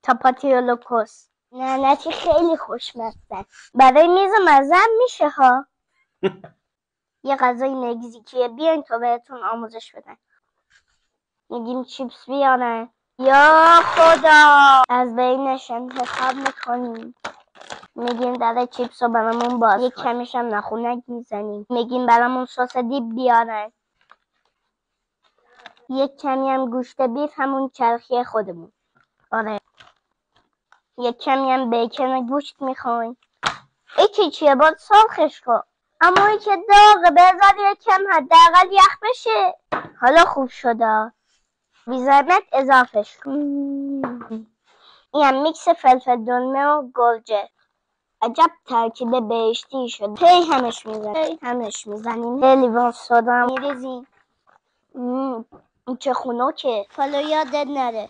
تاپاتیولوکوس. لعنتی خیلی خوشمزه. برای میز مزم میشه ها. یه غذای مکزیکیه، بیاین تا بهتون آموزش بدن. میگیم چیپس بیارن. یا خدا، از بینش انتخاب میکنیم. میگیم در چیپس رو برامون باز، یک کمیش هم نخونک میزنیم. میگیم برامون سس دیب بیارن. یک کمی هم گوشت بیف، همون چرخی خودمون. آره. یک کمی هم بیکن گوشت میخواین. ایکی چیه؟ باید سرخش کن. اما ای که داغه، بذار یک کم حداقل یخ بشه. حالا خوب شده. بی زحمت اضافهش کن. این هم میکس فلفل دلمه و گلجه. عجب ترکیب بهشتی شد. همش میزنیم. لیوان سودا هم میریزیم. این چه خنکه. حالا یادت نره